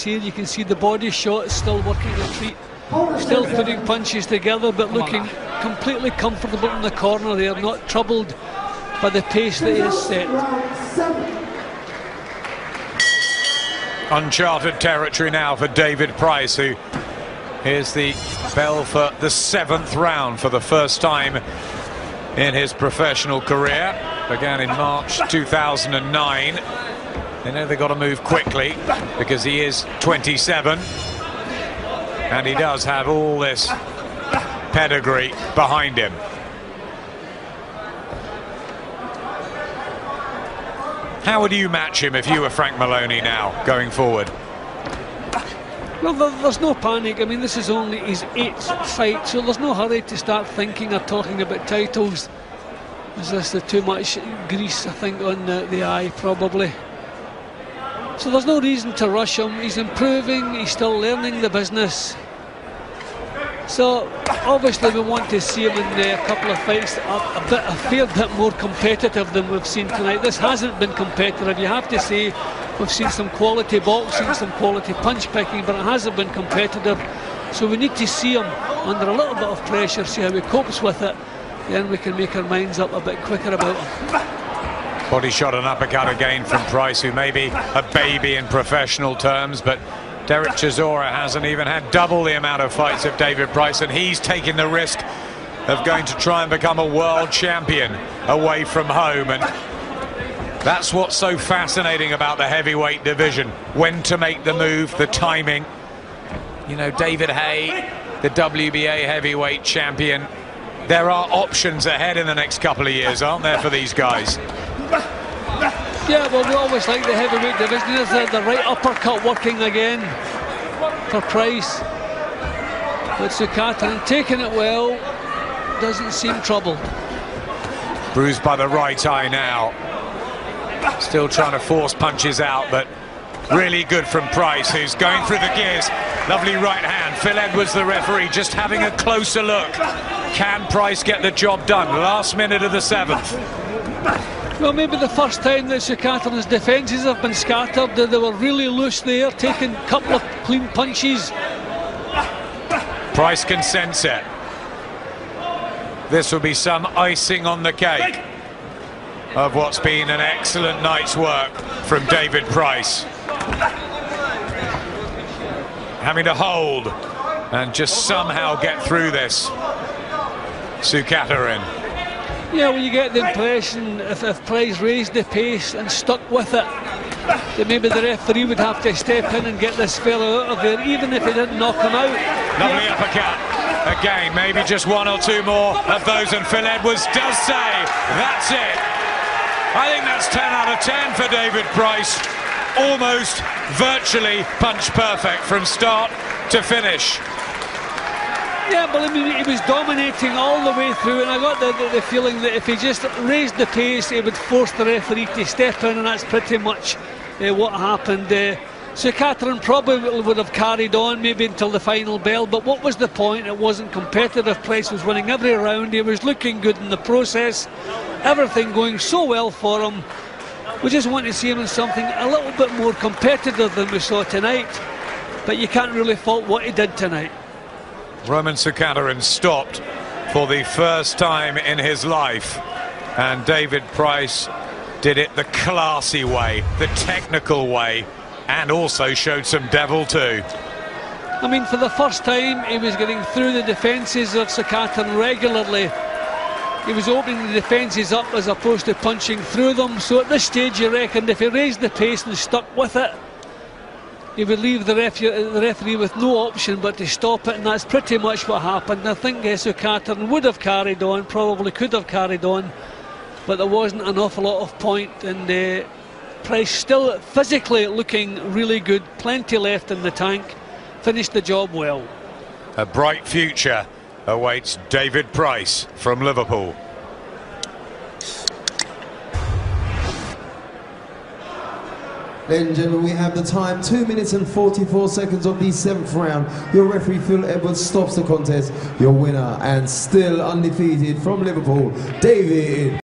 Here you can see the body shot still working the treat, still putting punches together, but looking completely comfortable in the corner there, not troubled by the pace that he has set. Uncharted territory now for David Price, who hears the bell for the 7th round for the first time in his professional career. Began in March 2009. They know they've got to move quickly because he is 27 and he does have all this pedigree behind him. How would you match him if you were Frank Maloney now going forward? Well, there's no panic. I mean, this is only his 8th fight, so there's no hurry to start thinking or talking about titles. Is this too much grease, I think, on the eye, probably? So there's no reason to rush him. He's improving, he's still learning the business. So obviously we want to see him in a couple of fights that are a fair bit more competitive than we've seen tonight. This hasn't been competitive, you have to say. We've seen some quality boxing, some quality punch picking, but it hasn't been competitive. So we need to see him under a little bit of pressure, see how he copes with it. Then we can make our minds up a bit quicker about him. Body shot and uppercut again from Price, who may be a baby in professional terms, but Derek Chisora hasn't even had double the amount of fights of David Price, and he's taking the risk of going to try and become a world champion away from home. And that's what's so fascinating about the heavyweight division. When to make the move, the timing. You know, David Haye, the WBA heavyweight champion. There are options ahead in the next couple of years, aren't there, for these guys? Yeah, well, we always like the heavyweight division. There's the right uppercut working again for Price. But Suchaterin taking it well, doesn't seem troubled. Bruised by the right eye now. Still trying to force punches out, but really good from Price, who's going through the gears. Lovely right hand. Phil Edwards, the referee, just having a closer look. Can Price get the job done? Last minute of the 7th. Well, maybe the first time that Suchaterin's defences have been scattered. They were really loose there, taking a couple of clean punches. Price can sense it. This will be some icing on the cake of what's been an excellent night's work from David Price. Having to hold and just somehow get through this. Suchaterin. Yeah, well, you get the impression if Price raised the pace and stuck with it, that maybe the referee would have to step in and get this fella out of there, even if he didn't knock him out. Lovely uppercut. Again, maybe just 1 or 2 more of those, and Phil Edwards does say, that's it. I think that's 10 out of 10 for David Price. Almost virtually punch perfect from start to finish. Yeah, but I mean, he was dominating all the way through, and I got the feeling that if he just raised the pace, he would force the referee to step in, and that's pretty much what happened. Suchaterin probably would have carried on maybe until the final bell, but what was the point? It wasn't competitive. Price was winning every round. He was looking good in the process. Everything going so well for him. We just want to see him in something a little bit more competitive than we saw tonight, but you can't really fault what he did tonight. Roman Suchaterin stopped for the first time in his life, and David Price did it the classy way, the technical way, and also showed some devil too. I mean, for the first time he was getting through the defences of Suchaterin regularly. He was opening the defences up as opposed to punching through them. So at this stage, you reckon if he raised the pace and stuck with it, he would leave the referee with no option but to stop it, and that's pretty much what happened. I think Suchaterin would have carried on, probably could have carried on, but there wasn't an awful lot of point, and Price still physically looking really good, plenty left in the tank, finished the job well. A bright future awaits David Price from Liverpool. Ladies and gentlemen, we have the time, 2 minutes and 44 seconds of the 7th round. Your referee Phil Edwards stops the contest. Your winner and still undefeated from Liverpool, David